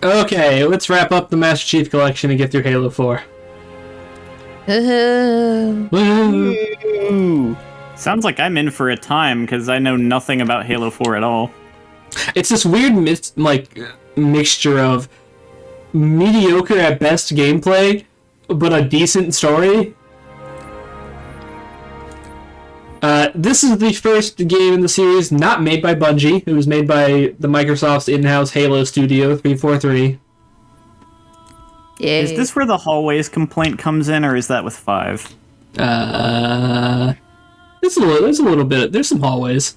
Okay, let's wrap up the Master Chief Collection and get through Halo 4. Woo. Sounds like I'm in for a time, because I know nothing about Halo 4 at all. It's this weird mixture of mediocre at best gameplay, but a decent story. This is the first game in the series not made by Bungie. It was made by the Microsoft's in-house Halo studio, 343. Is this where the hallways complaint comes in, or is that with 5? There's a little bit. There's some hallways.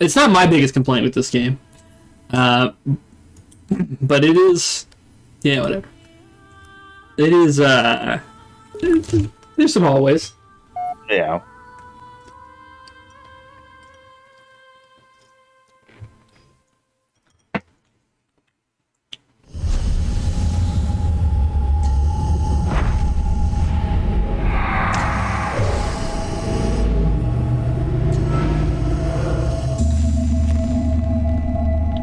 It's not my biggest complaint with this game. But it is... Yeah, whatever. It is, there's some hallways. Yeah.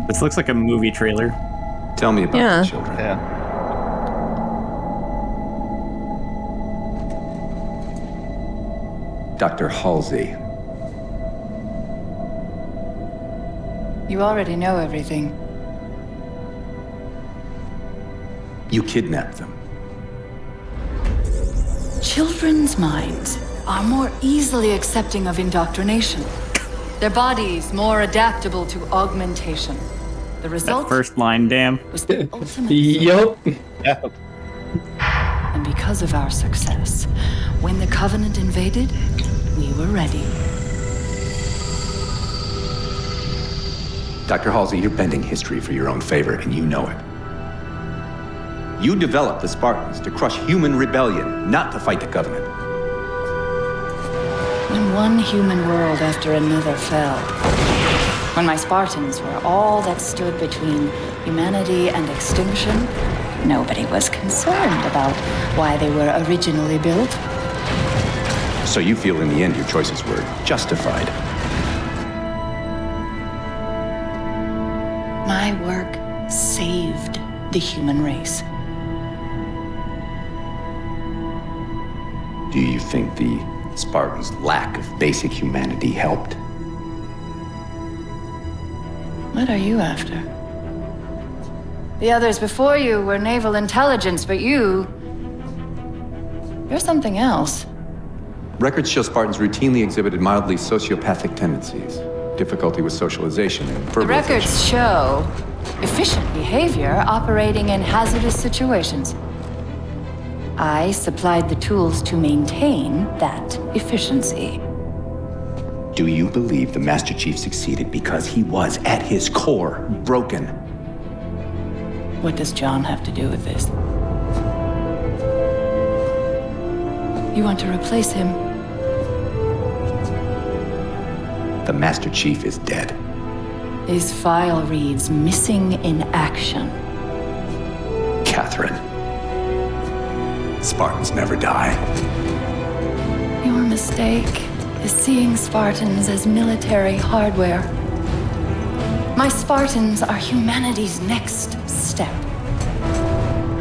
This looks like a movie trailer. Tell me about the children. Yeah. Dr. Halsey. You already know everything. You kidnapped them. Children's minds are more easily accepting of indoctrination. Their bodies more adaptable to augmentation. The That result first line, damn. was the ultimate. Yup. Yeah. And because of our success, when the Covenant invaded, we were ready. Dr. Halsey, you're bending history for your own favor, and you know it. You developed the Spartans to crush human rebellion, not to fight the Covenant. When one human world after another fell, when my Spartans were all that stood between humanity and extinction, nobody was concerned about why they were originally built. So you feel in the end your choices were justified. My work saved the human race. Do you think the Spartans' lack of basic humanity helped? What are you after? The others before you were naval intelligence, but you're something else. Records show Spartans routinely exhibited mildly sociopathic tendencies, difficulty with socialization, and The verbalization. records show efficient behavior operating in hazardous situations. I supplied the tools to maintain that efficiency. Do you believe the Master Chief succeeded because he was, at his core, broken? What does John have to do with this? You want to replace him? The Master Chief is dead. His file reads missing in action. Catherine. Spartans never die. Your mistake is seeing Spartans as military hardware. My Spartans are humanity's next step.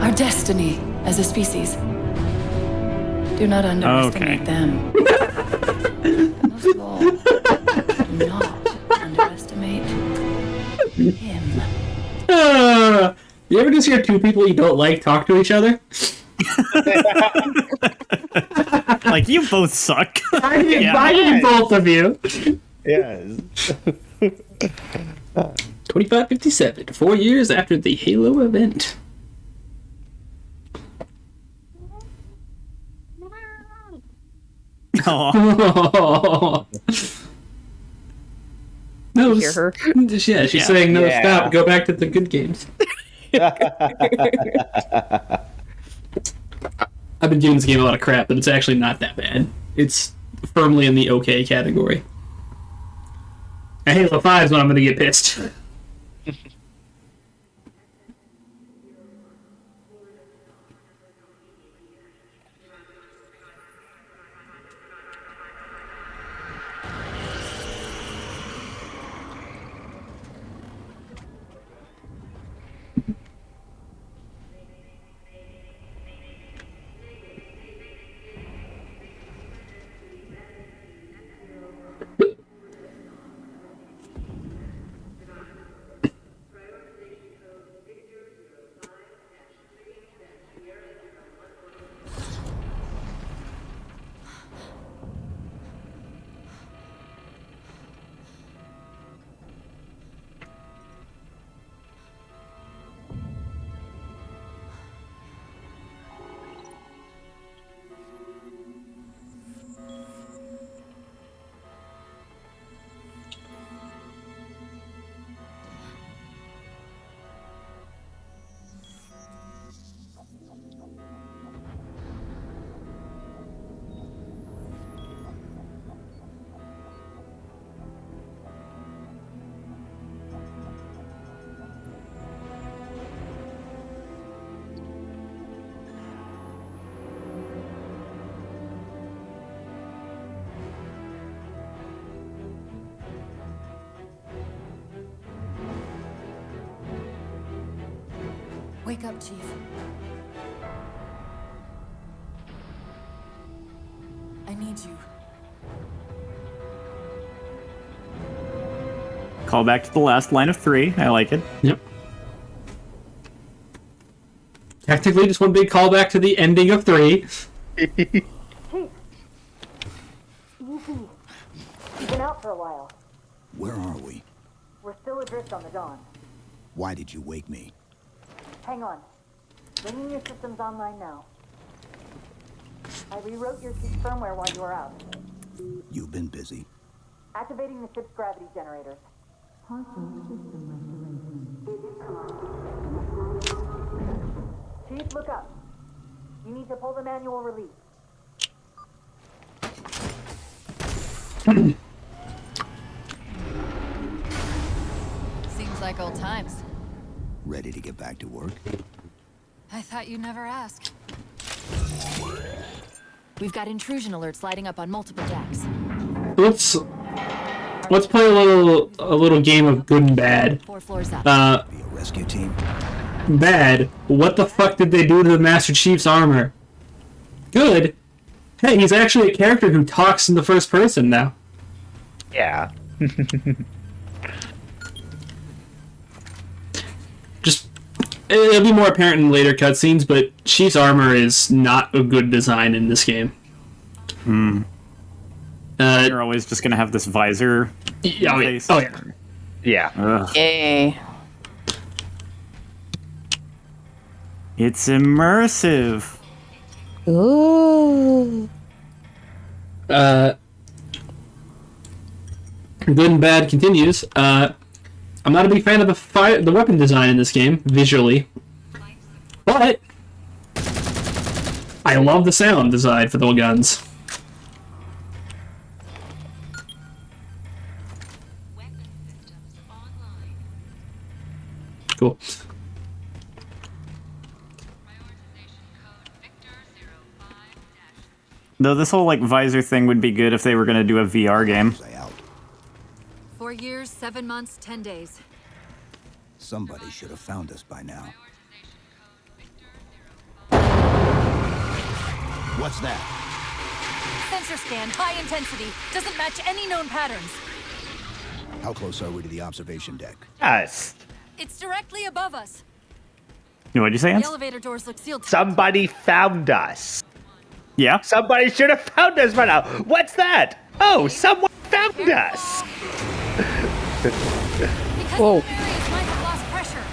Our destiny as a species. Do not underestimate them. Most of all, do not underestimate him. You ever just hear two people you don't like talk to each other? Like, you both suck. I need both of you. Yes. 2557, 4 years after the Halo event. Oh, No, hear her? Yeah, she's saying no, Yeah. stop, go back to the good games. I've been giving this game a lot of crap, but it's actually not that bad. It's firmly in the okay category. And Halo 5 is when I'm going to get pissed. Wake up, Chief. I need you. Call back to the last line of 3. I like it. Yep. Technically, just one big callback to the ending of 3. Chief! Easy. You've been out for a while. Where are we? We're still adrift on the Dawn. Why did you wake me? Hang on. Bringing your systems online now. I rewrote your ship's firmware while you were out. You've been busy. Activating the ship's gravity generators. Chief, look up. You need to pull the manual release. Seems like old times. Ready to get back to work? I thought you'd never ask. We've got intrusion alerts lighting up on multiple decks. Let's play a little game of good and bad. 4 floors up. Be a rescue team? Bad. What the fuck did they do to the Master Chief's armor? Good. Hey, he's actually a character who talks in the first person now. Yeah. Just, it'll be more apparent in later cutscenes, but Chief's armor is not a good design in this game. You're always just gonna have this visor. Oh, face. yeah. Yeah. Ugh. Yay. It's immersive. Ooh. Good and bad continues. I'm not a big fan of the weapon design in this game, visually. But I love the sound design for the guns. Cool. Though this whole like visor thing would be good if they were gonna do a VR game. Was I out? 4 years, 7 months, 10 days. Somebody should have found us by now. What's that? Sensor scan, high intensity. Doesn't match any known patterns. How close are we to the observation deck? Us. It's directly above us. What'd you say, The Ants? elevator doors look sealed. Somebody found us. Yeah. Somebody should have found us by now. What's that? Oh, someone found us. Because Whoa. the barriers might have lost pressure.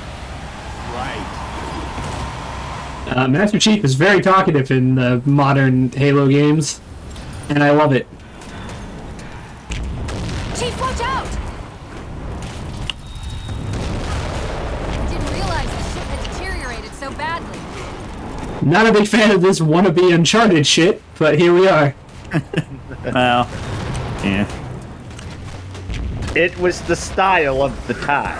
Right. Master Chief is very talkative in the modern Halo games, and I love it. Chief, watch out! I didn't realize the ship had deteriorated so badly. Not a big fan of this wannabe Uncharted shit, but here we are. Well, yeah. It was the style of the time.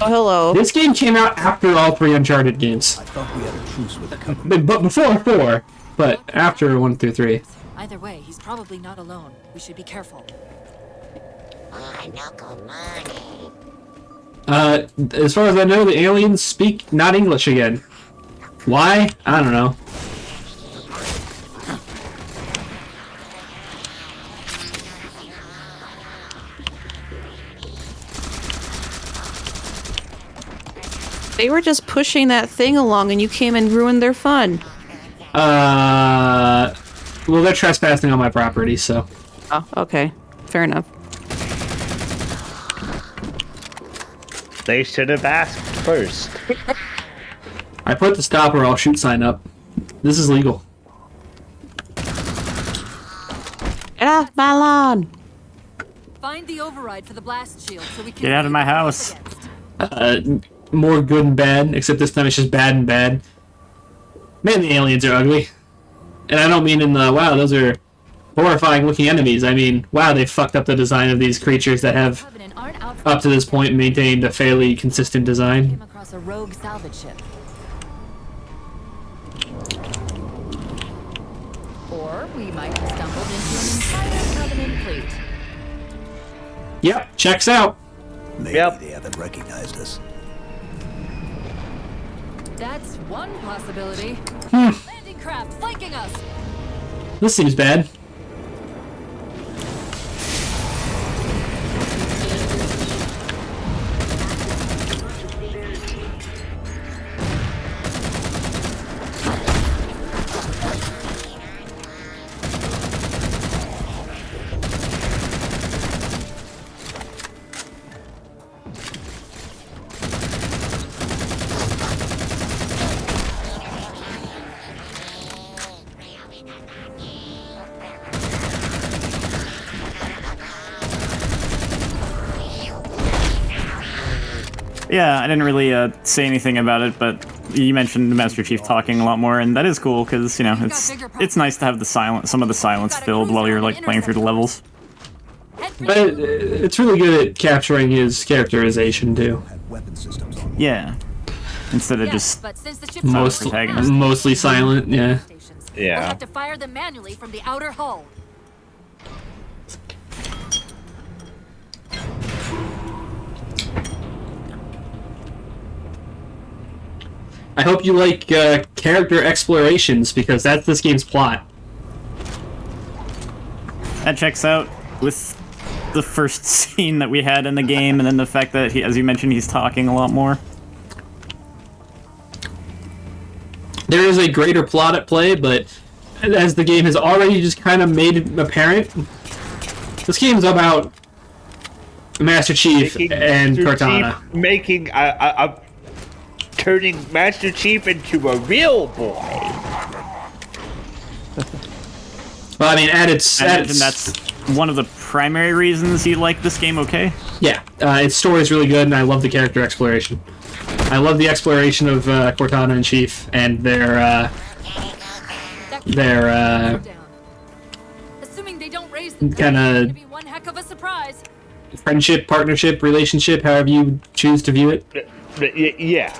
Oh, hello. This game came out after all 3 Uncharted games. I thought we had a truce with the government. But before 4, but after 1 through 3. Either way, he's probably not alone. We should be careful. As far as I know, the aliens speak not English again. Why? I don't know. They were just pushing that thing along and you came and ruined their fun. Well, they're trespassing on my property, so. Oh, okay. Fair enough. They should have asked first. I put the stop or I'll shoot sign up. This is legal. Get off my lawn! Find the override for the blast shield so we can Get out of my house. More good and bad, except this time it's just bad and bad. Man, the aliens are ugly. And I don't mean in the, wow, those are horrifying looking enemies. I mean, wow, they fucked up the design of these creatures that have, up to this point, maintained a fairly consistent design. Came across a rogue salvage ship. Or we might have stumbled into an entire Covenant fleet. Yep, checks out. Maybe Yep. they haven't recognized us. That's one possibility. Landing craft flanking us. This seems bad. Yeah, I didn't really say anything about it, but you mentioned Master Chief talking a lot more, and that is cool because you know it's nice to have the some of the silence filled while you're like playing through the levels. But it's really good at capturing his characterization too. Yeah, instead of just mostly silent. Yeah. Yeah. We'll have to fire them manually from the outer hull. I hope you like character explorations, because that's this game's plot. That checks out with the first scene that we had in the game, and then the fact that, as you mentioned, he's talking a lot more. There is a greater plot at play, but as the game has already just kind of made it apparent, this game's about Master Chief and Cortana. Making turning Master Chief into a real boy. Well, I mean, that's one of the primary reasons you like this game, okay? Yeah, its story is really good, and I love the character exploration. I love the exploration of Cortana and Chief and their Assuming they don't raise the kind of be one heck of a surprise. friendship, partnership, relationship, however you choose to view it. Yeah.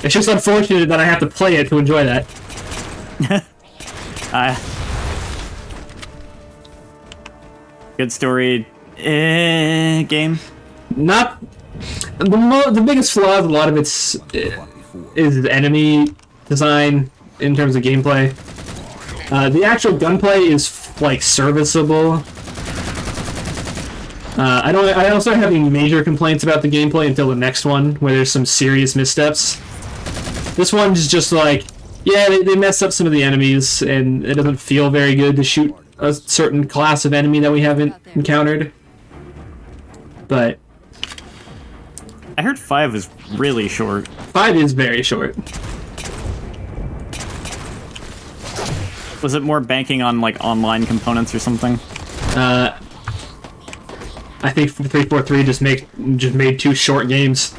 It's just unfortunate that I have to play it to enjoy that. Good story game. Not the biggest flaw of a lot of its is enemy design in terms of gameplay. The actual gunplay is like serviceable. I don't start having major complaints about the gameplay until the next one, where there's some serious missteps. This one's just like, yeah, they messed up some of the enemies, and it doesn't feel very good to shoot a certain class of enemy that we haven't encountered. But I heard 5 was really short. 5 is very short. Was it more banking on like online components or something? I think 343 just made 2 short games.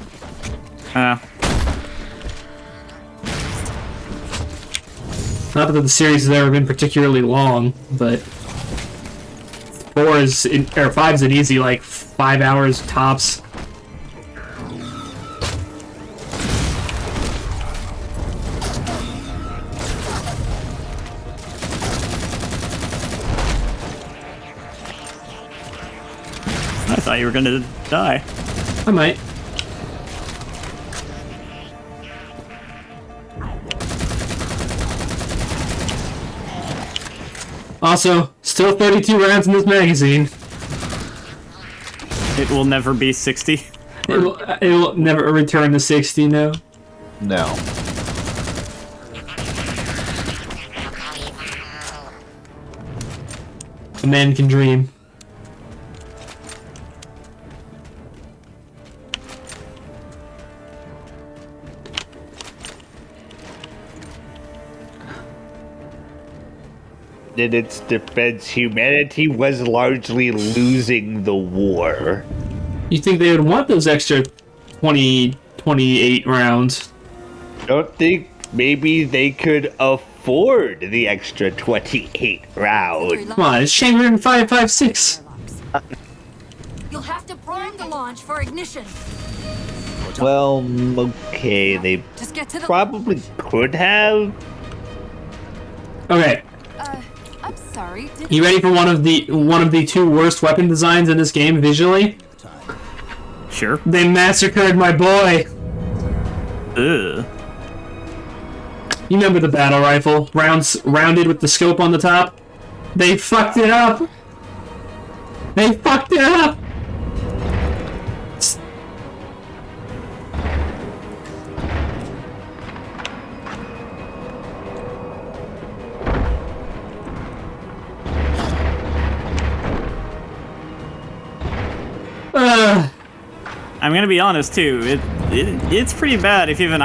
Not that the series has ever been particularly long, but 5 is an easy like 5 hours tops. I thought you were gonna die. I might. Also, still 32 rounds in this magazine. It will never be 60. It will never return to 60, no. No. A man can dream. In its defense, humanity was largely losing the war. You think they would want those extra 28 rounds? Don't think maybe they could afford the extra 28 rounds. Come on, it's Chamber 556. You'll have to prime the launch for ignition. Well, okay, they Just get to the probably could have. Okay. I'm sorry. You ready for one of the 2 worst weapon designs in this game visually? Sure. They massacred my boy. Ugh. You remember the battle rifle? Rounded with the scope on the top? They fucked it up! They fucked it up! I'm gonna be honest too. It's pretty bad. If even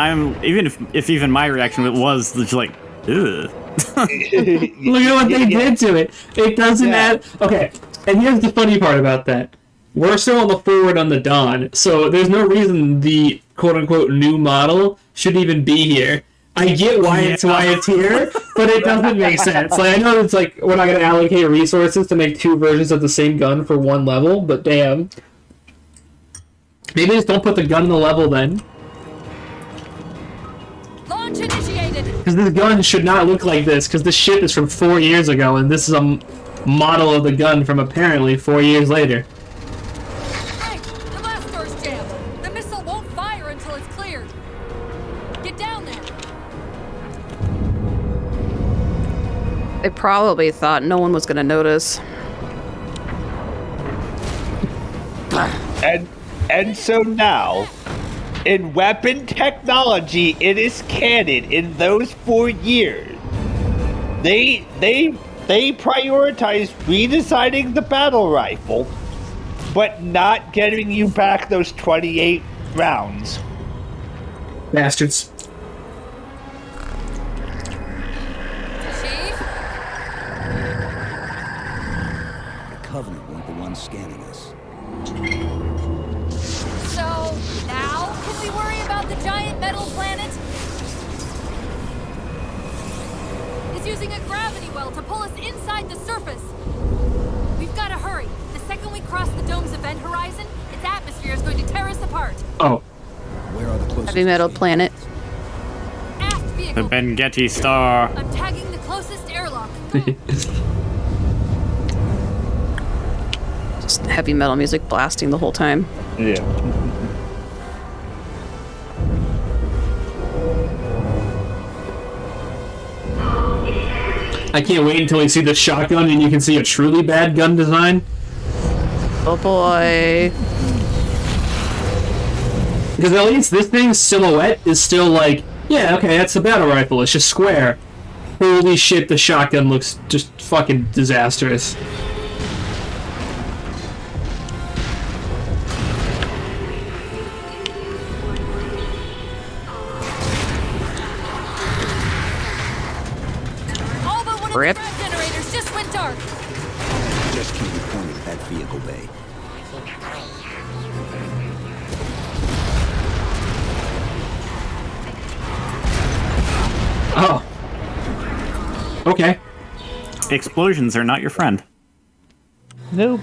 my reaction was just like, ugh. Look at what they did to it. It doesn't add. Okay, and here's the funny part about that. We're still on the forward on the Dawn, so there's no reason the quote-unquote new model should even be here. I get why it's here, but it doesn't make sense. Like, I know it's like we're not going to allocate resources to make two versions of the same gun for one level, but damn. Maybe just don't put the gun in the level then. Launch initiated. Because this gun should not look like this, because this ship is from 4 years ago, and this is a model of the gun from apparently 4 years later. Hey, the blast door's jammed. The missile won't fire until it's cleared. Get down there. They probably thought no one was gonna notice. And so now, in weapon technology, it is canon in those 4 years. They prioritize redesigning the battle rifle, but not getting you back those 28 rounds. Bastards. Chief? The Covenant weren't the ones scanning us. So, now can we worry about the giant metal planet? It's using a gravity well to pull us inside the surface. We've got to hurry. The second we cross the dome's event horizon, its atmosphere is going to tear us apart. Oh. Where are the closest Heavy metal escape planet. Aft The vehicle. Bengeti Star. I'm tagging the closest airlock. Just heavy metal music blasting the whole time. Yeah. I can't wait until we see the shotgun and you can see a truly bad gun design. Oh boy. Because at least this thing's silhouette is still like, yeah, okay, that's a battle rifle, it's just square. Holy shit, the shotgun looks just fucking disastrous. All but one of Rip. the grab generators just went dark. Just keep it pointed at that vehicle bay. Oh. Okay. Explosions are not your friend. Nope.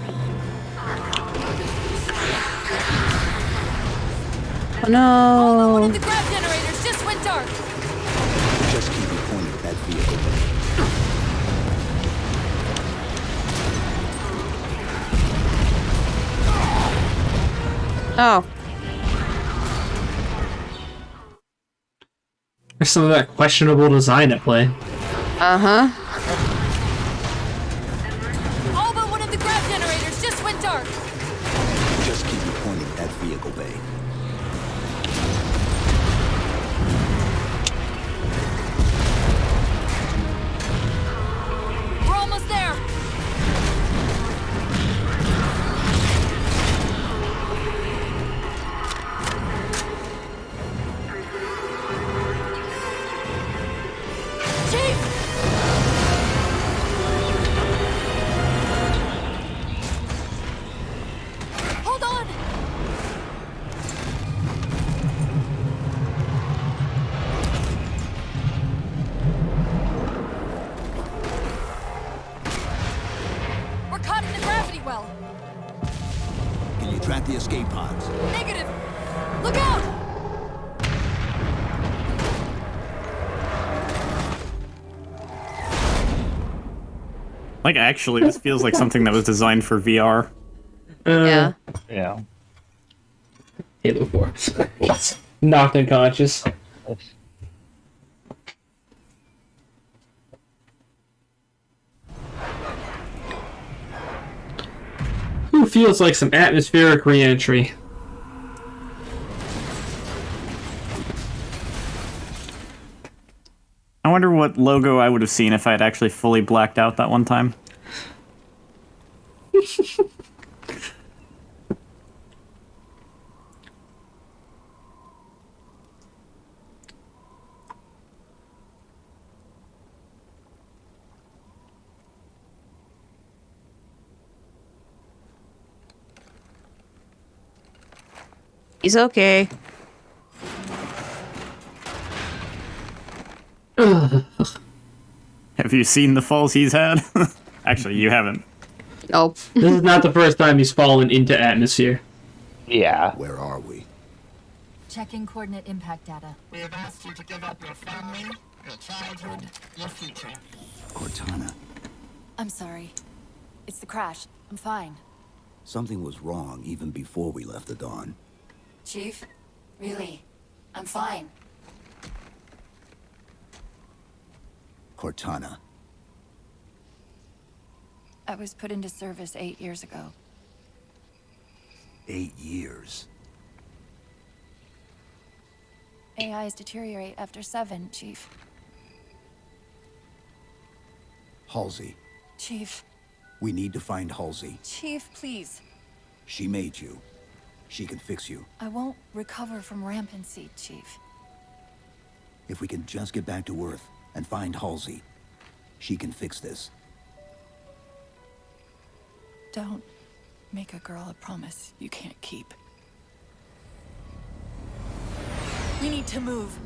Oh no. One of the grab generators just went dark. Just keep it pointed at that vehicle bay. Oh. There's some of that questionable design at play. Uh-huh. All but one of the grab generators just went dark. Just keep it pointed at that vehicle bay. We're almost there. Chief! Hold on! We're caught in the gravity well. Can you track the escape pods? Negative. Look out! Like, actually, this feels like something that was designed for VR. Yeah. Yeah. Halo 4. Knocked unconscious. Who feels like some atmospheric re-entry? I wonder what logo I would have seen if I had actually fully blacked out that one time. He's okay. Have you seen the falls he's had? Actually, you haven't. Nope. This is not the first time he's fallen into atmosphere. Yeah. Where are we? Checking coordinate impact data. We have asked you to give up your family, your childhood, your future. Cortana, I'm sorry. It's the crash. I'm fine. something was wrong even before we left the Dawn. Chief, really, I'm fine. Cortana. I was put into service 8 years ago. 8 years. AIs deteriorate after 7, Chief. Halsey. Chief. We need to find Halsey. Chief, please. She made you. She can fix you. I won't recover from rampancy, Chief. If we can just get back to Earth and find Halsey, she can fix this. Don't make a girl a promise you can't keep. We need to move.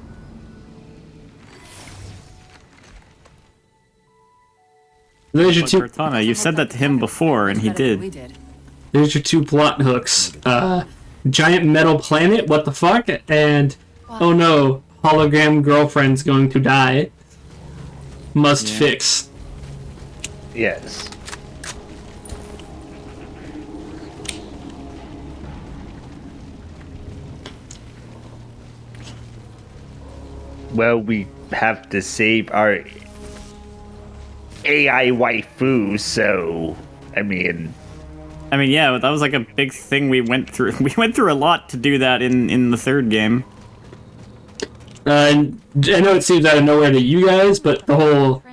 There's your But two. Cortana, you said that to him before, and he did. There's your two plot hooks. Giant metal planet. What the fuck? And oh no, hologram girlfriend's going to die. Must fix. Yes. Well, we have to save our AI waifu, so I mean, yeah, but that was like a big thing we went through. We went through a lot to do that in the third game. I know it seems out of nowhere to you guys, but the whole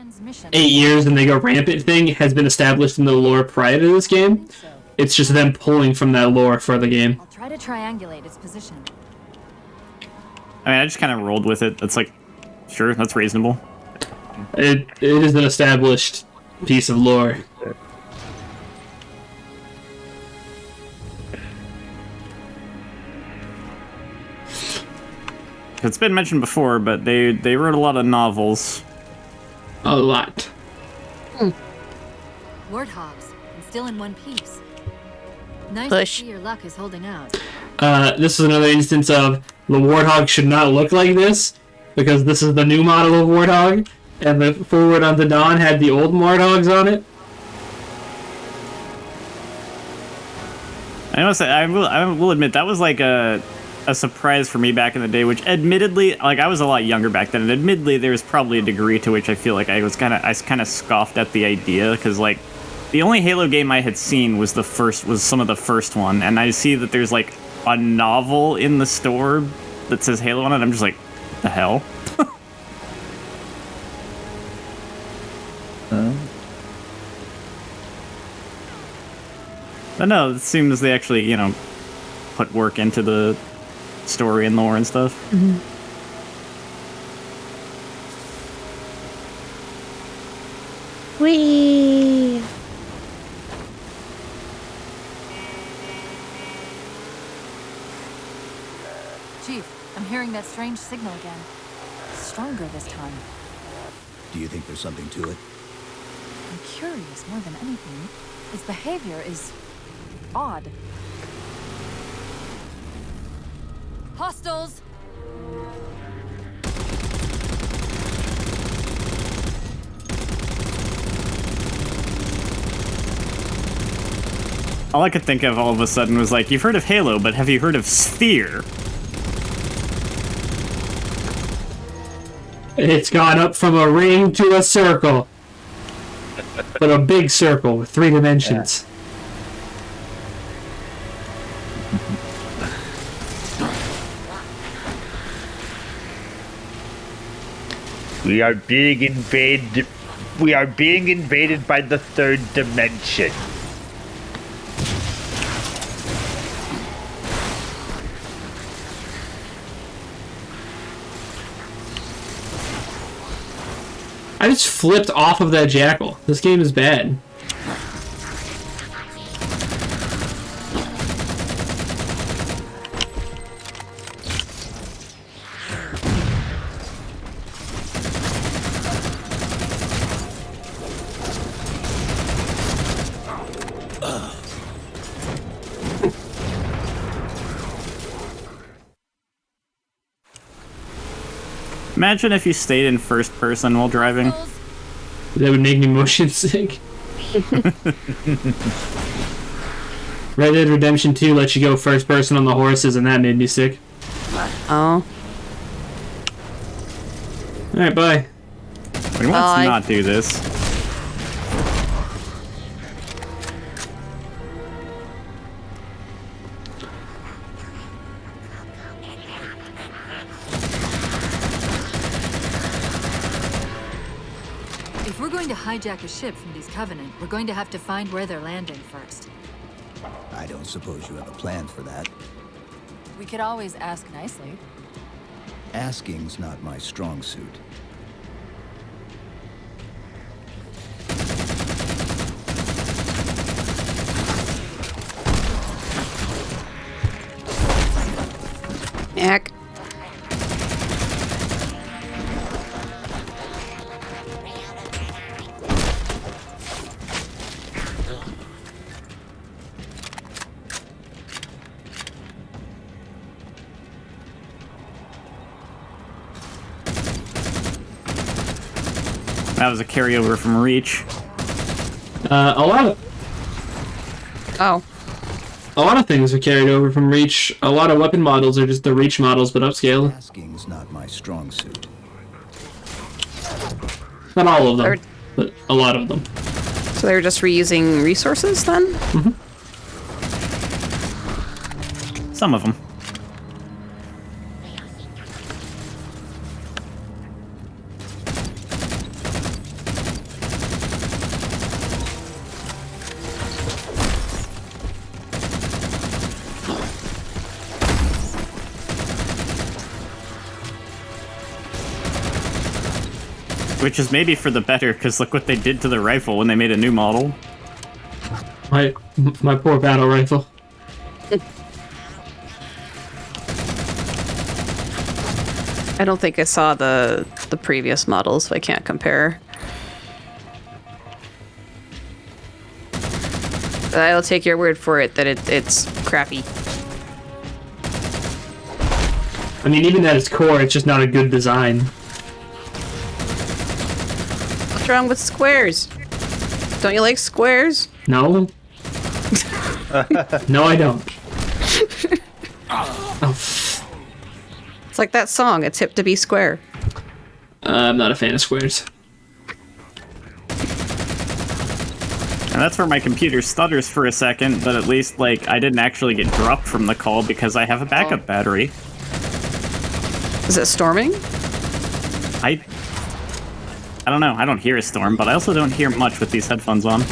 8 years and they go rampant thing has been established in the lore prior to this game. It's just them pulling from that lore for the game. I'll try to triangulate its position. I mean, I just kind of rolled with it. It's like, sure, that's reasonable. It is an established piece of lore. It's been mentioned before, but they wrote a lot of novels. A lot. Warthogs, and still in one piece. Nice Push. to see your luck is holding out. This is another instance of the Warthog should not look like this, because this is the new model of Warthog, and the Forward Unto Dawn had the old Warthogs on it. I must say, I will admit, that was like a surprise for me back in the day, which admittedly, like, I was a lot younger back then, and admittedly there was probably a degree to which I feel like I kind of scoffed at the idea, because like the only Halo game I had seen was some of the first one, and I see that there's like a novel in the store that says Halo on it. I'm just like, the hell? But no, it seems they actually, put work into the story and lore and stuff. Mm-hmm. Whee! Chief, I'm hearing that strange signal again. Stronger this time. Do you think there's something to it? I'm curious more than anything. Its behavior is odd. Hostiles! All I could think of all of a sudden was like, you've heard of Halo, but have you heard of Sphere? It's gone up from a ring to a circle. But a big circle with 3 dimensions. We are being invaded. We are being invaded by the 3rd dimension. I just flipped off of that jackal. This game is bad. Imagine if you stayed in first person while driving. That would make me motion sick. Red Dead Redemption 2 lets you go first person on the horses, and that made me sick. Oh. Alright, bye. Wait, let's not do this. If we're going to hijack a ship from these Covenant, we're going to have to find where they're landing first. I don't suppose you have a plan for that. We could always ask nicely. Asking's not my strong suit. Heck. That was a carryover from Reach. A lot of things are carried over from Reach. A lot of weapon models are just the Reach models, but upscaled. Asking's not my strong suit. Not all of them, but a lot of them. So they were just reusing resources then? Mm-hmm. Some of them. Which is maybe for the better, because look what they did to the rifle when they made a new model. My poor battle rifle. I don't think I saw the previous models, so I can't compare. But I'll take your word for it that it's crappy. I mean, even at its core, it's just not a good design. What's wrong with squares? Don't you like squares? No. No, I don't. Oh. It's like that song, It's Hip to Be Square. I'm not a fan of squares. And that's where my computer stutters for a second, but at least, like, I didn't actually get dropped from the call because I have a backup battery. Is it storming? I don't know. I don't hear a storm, but I also don't hear much with these headphones on.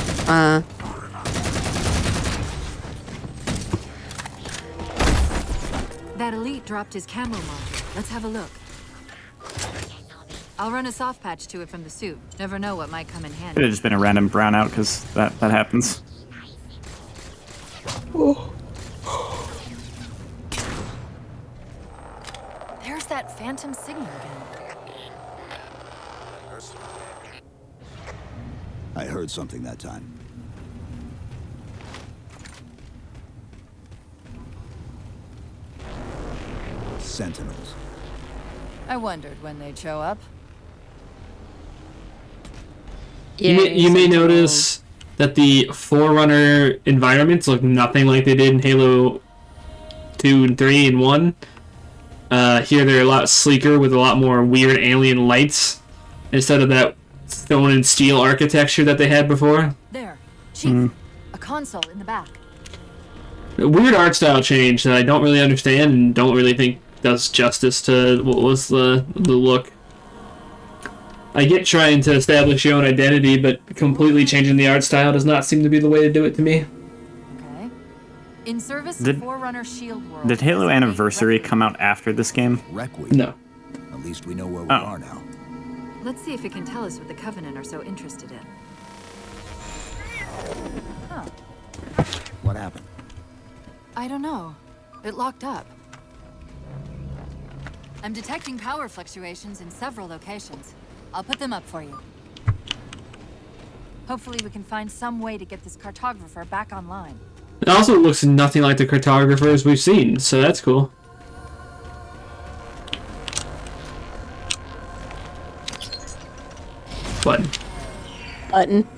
That elite dropped his camo module. Let's have a look. I'll run a soft patch to it from the suit. Never know what might come in handy. Could have just been a random brownout, because that happens. There's that phantom signal again. I heard something that time. Sentinels. I wondered when they'd show up. You may notice that the Forerunner environments look nothing like they did in Halo 2 and 3 and 1. Here they're a lot sleeker with a lot more weird alien lights instead of that stone and steel architecture that they had before. There, Chief. A console in the back. A weird art style change that I don't really understand and don't really think does justice to what was the look. I get trying to establish your own identity, but completely changing the art style does not seem to be the way to do it to me. Okay. In service of Forerunner Shield World. Did Halo Anniversary come out after this game? Requiem. No. At least we know where we are now. Let's see if it can tell us what the Covenant are so interested in. Huh. What happened? I don't know. It locked up. I'm detecting power fluctuations in several locations. I'll put them up for you. Hopefully we can find some way to get this cartographer back online. It also looks nothing like the cartographers we've seen, so that's cool. Button. Button.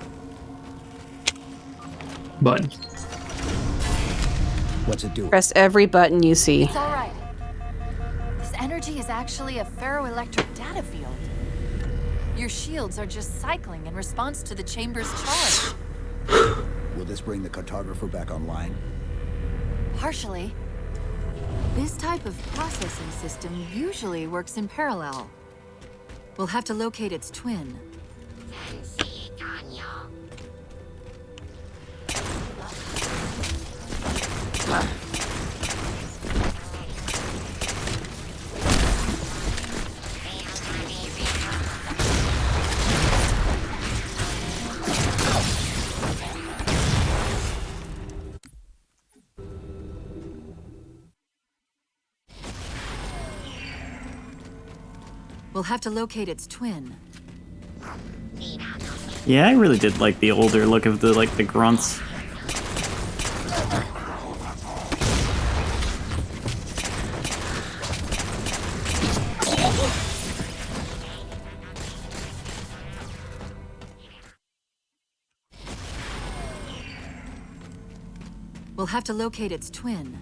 Button. What's it doing? Press every button you see. It's all right. This energy is actually a ferroelectric data field. Your shields are just cycling in response to the chamber's charge. Will this bring the cartographer back online? Partially. This type of processing system usually works in parallel. We'll have to locate its twin. We'll have to locate its twin. Yeah, I really did like the older look of the grunts. We'll have to locate its twin.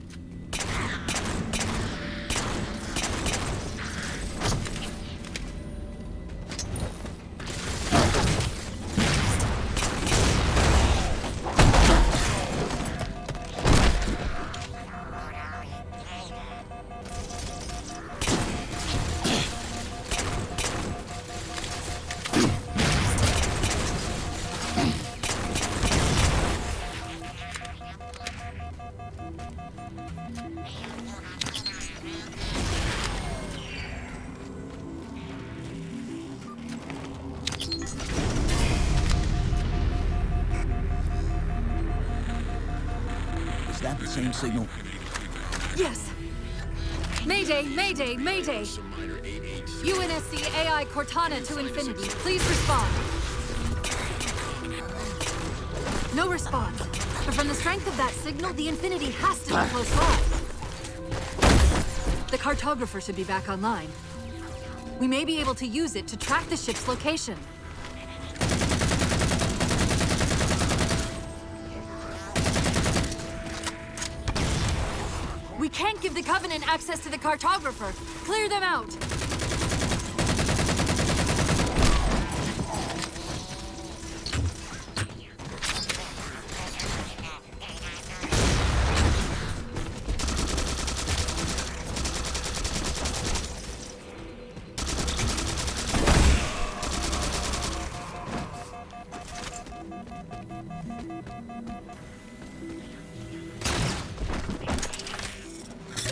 Is that the same signal? Yes. Mayday, mayday, mayday. UNSC AI Cortana to Infinity. Please respond. No response. But from the strength of that signal, the Infinity has to be close by. The cartographer should be back online. We may be able to use it to track the ship's location. We can't give the Covenant access to the cartographer. Clear them out.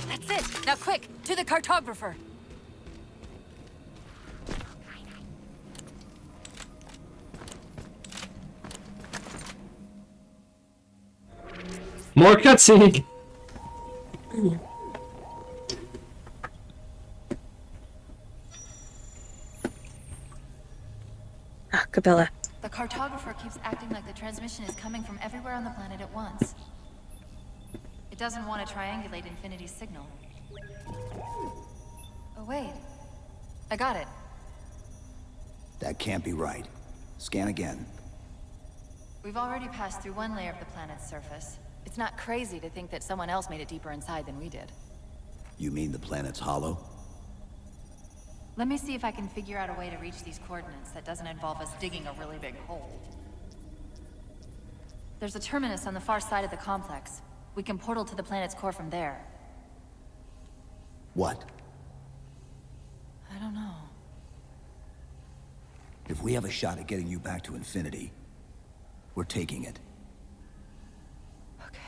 That's it. Now quick, to the cartographer. More cutscene. Ah, Cabela. The cartographer keeps acting like the transmission is coming from everywhere on the planet at once. It doesn't want to triangulate Infinity's signal. Oh, wait. I got it. That can't be right. Scan again. We've already passed through one layer of the planet's surface. It's not crazy to think that someone else made it deeper inside than we did. You mean the planet's hollow? Let me see if I can figure out a way to reach these coordinates that doesn't involve us digging a really big hole. There's a terminus on the far side of the complex. We can portal to the planet's core from there. What? I don't know. If we have a shot at getting you back to infinity, we're taking it. Okay.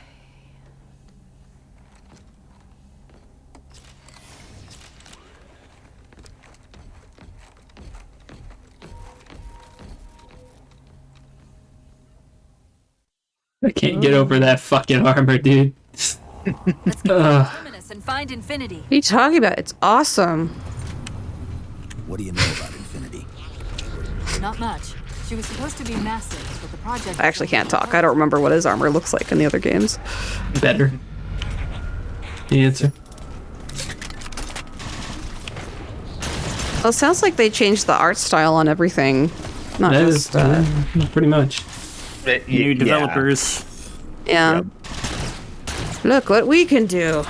I can't get over that fucking armor, dude. Let's go to the terminus and find infinity. What are you talking about? It's awesome. What do you know about infinity? Not much. She was supposed to be massive, but the project... I actually can't talk. I don't remember what his armor looks like in the other games. Better. The answer. Well, it sounds like they changed the art style on everything. Not That just, is pretty much. New developers. yeah. Look what we can do.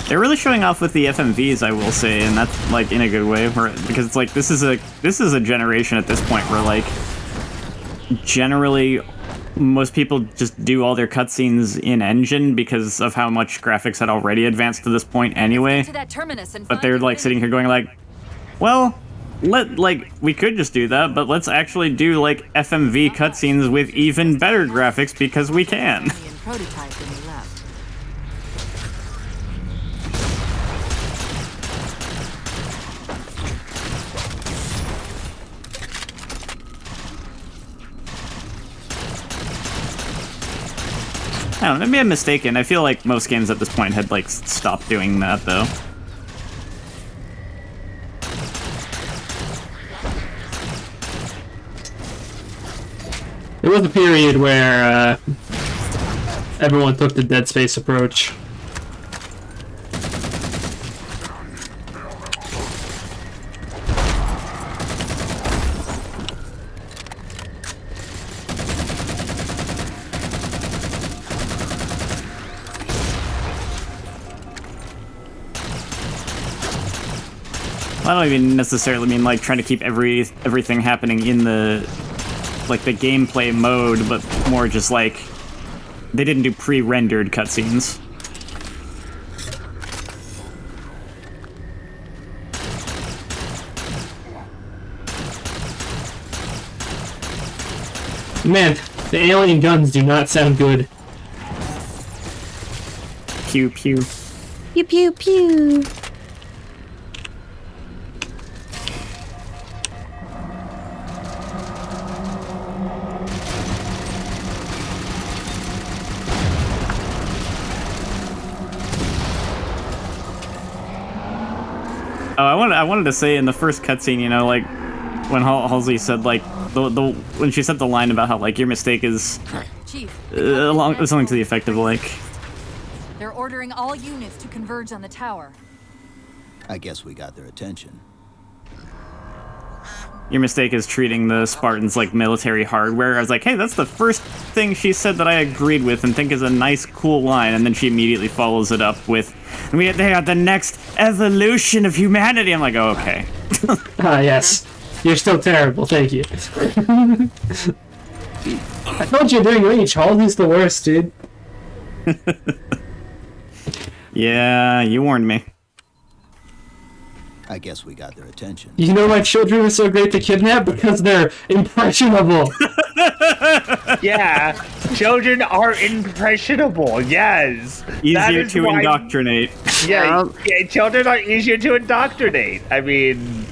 They're really showing off with the FMVs, I will say, and that's like in a good way, because it's like this is a generation at this point where like generally most people just do all their cutscenes in engine because of how much graphics had already advanced to this point anyway. To that terminus and But they're like sitting here going like, well, we could just do that, but let's actually do like FMV cutscenes with even better graphics because we can. prototype when we left. I don't know, maybe I'm mistaken. I feel like most games at this point had like stopped doing that though. There was a period where everyone took the Dead Space approach. I don't even necessarily mean like trying to keep everything happening in the like the gameplay mode, but more just like they didn't do pre-rendered cutscenes. Man, the alien guns do not sound good. Pew pew. Pew pew pew. Oh, I wanted to say in the first cutscene, you know, like when Halsey said like when she said the line about how like your mistake is Chief, something to the effect of like they're ordering all units to converge on the tower. I guess we got their attention. your mistake is treating the Spartans like military hardware. I was like, hey, that's the first thing she said that I agreed with and think is a nice, cool line, and then she immediately follows it up with, they are the next evolution of humanity. I'm like, oh, okay. Ah, yes. You're still terrible, thank you. I told you during Reach, Halsey's the worst, dude. Yeah, you warned me. I guess we got their attention. You know why children are so great to kidnap? Because they're impressionable. Yeah, children are impressionable, yes. Easier to indoctrinate. Yeah, children are easier to indoctrinate. I mean...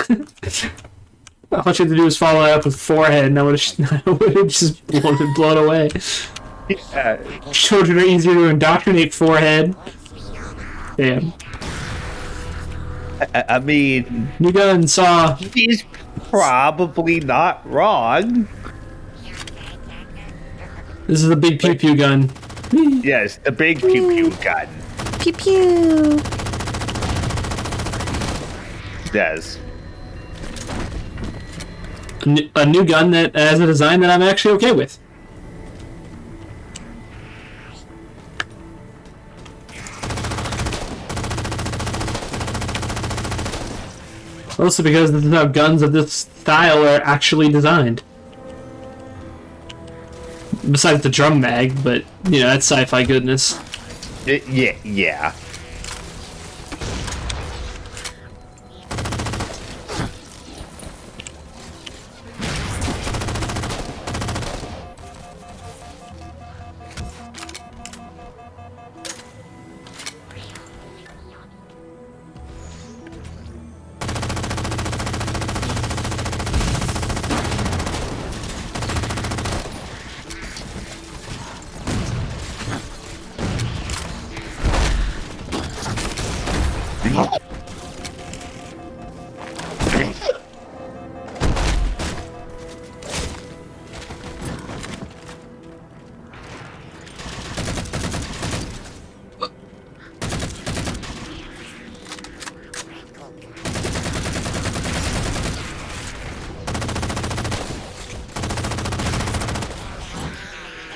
All you had to do was follow it up with forehead, and I would have just blown away. Yeah. Children are easier to indoctrinate. Forehead. Damn. I mean... You gun saw. He's probably not wrong. This is a big pew pew gun. Yes, the big pew pew gun. Pew pew. Yes. a new gun that has a design that I'm actually okay with. Also because this is how guns of this style are actually designed. Besides the drum mag, but, you know, that's sci-fi goodness. Yeah.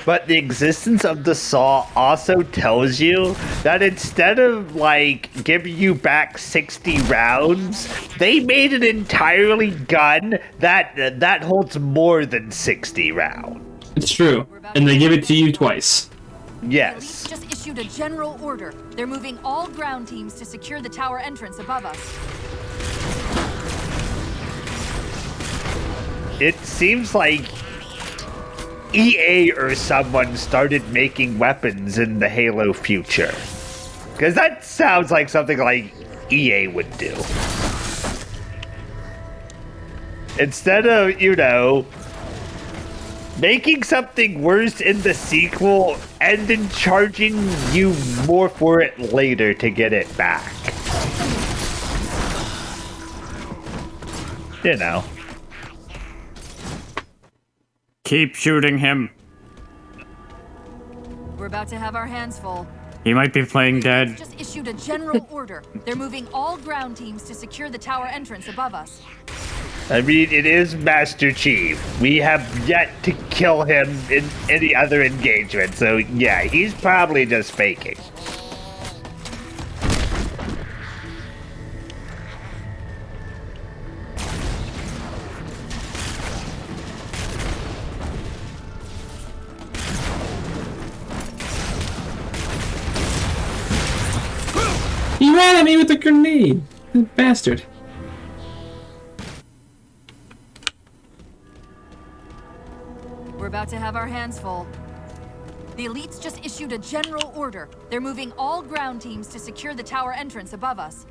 But the existence of the saw also tells you that instead of, like, giving you back 60 rounds, they made an entirely gun that holds more than 60 rounds. It's true. And they give it to you twice. Yes. The Elite just issued a general order. They're moving all ground teams to secure the tower entrance above us. It seems like EA or someone started making weapons in the Halo future. Because that sounds like something like EA would do. Instead of, you know, making something worse in the sequel and then charging you more for it later to get it back. You know. Keep shooting him. We're about to have our hands full. He might be playing dead. Just issued a general order. They're moving all ground teams to secure the tower entrance above us. I mean, it is Master Chief. We have yet to kill him in any other engagement, so yeah, he's probably just faking. He ran at me with a grenade! Bastard. We're about to have our hands full. The Elites just issued a general order. They're moving all ground teams to secure the tower entrance above us.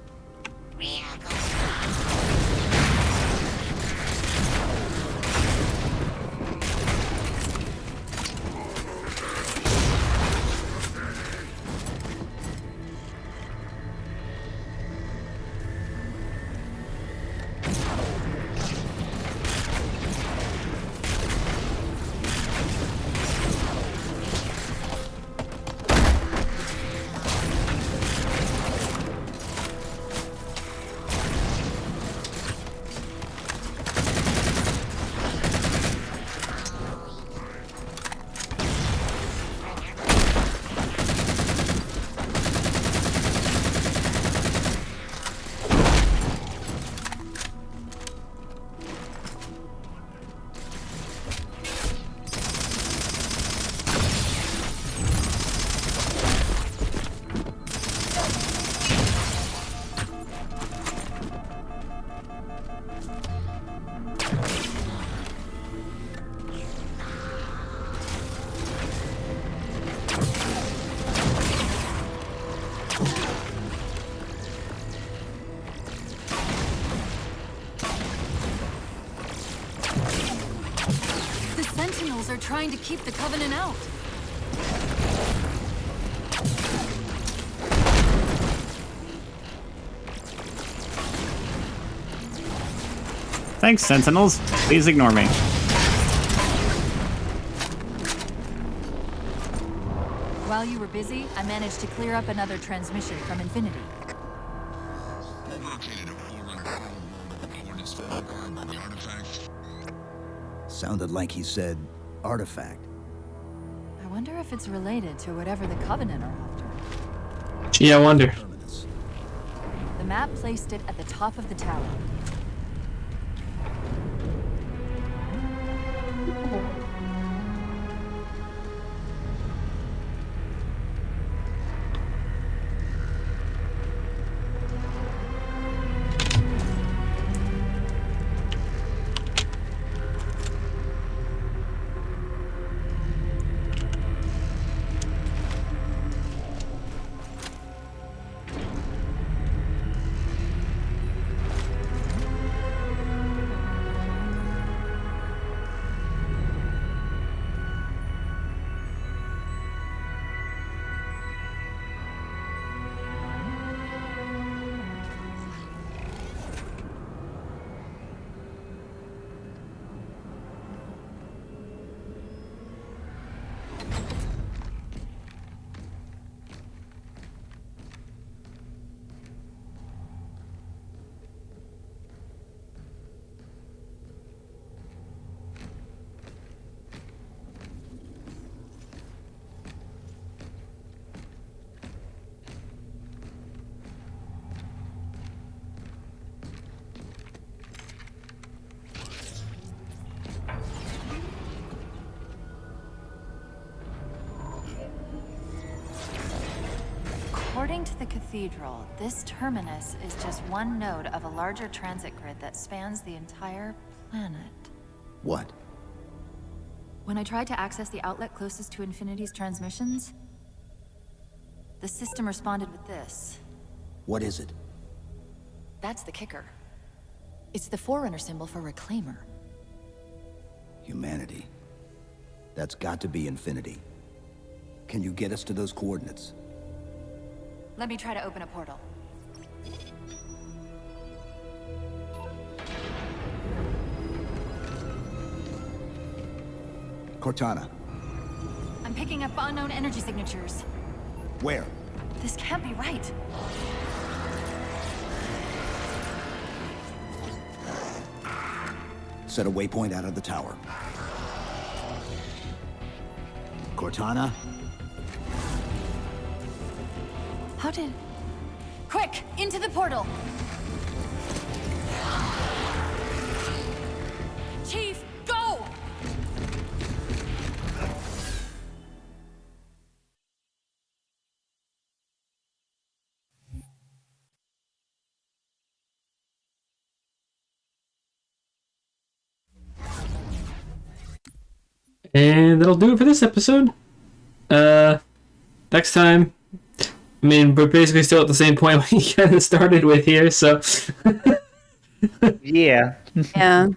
Are trying to keep the Covenant out. Thanks, Sentinels. Please ignore me. While you were busy, I managed to clear up another transmission from Infinity. Sounded like he said artifact. I wonder if it's related to whatever the Covenant are after. Gee, I wonder. Terminus. The map placed it at the top of the tower. According to the cathedral, this terminus is just one node of a larger transit grid that spans the entire planet. What? When I tried to access the outlet closest to Infinity's transmissions, the system responded with this. What is it? That's the kicker. It's the Forerunner symbol for Reclaimer. Humanity. That's got to be Infinity. Can you get us to those coordinates? Let me try to open a portal. Cortana. I'm picking up unknown energy signatures. Where? This can't be right. Set a waypoint out of the tower. Cortana? How did... Quick! Into the portal! Chief, go! And that'll do it for this episode. Next time, I mean, we're basically still at the same point we kind of started with here, so... Yeah. Yeah.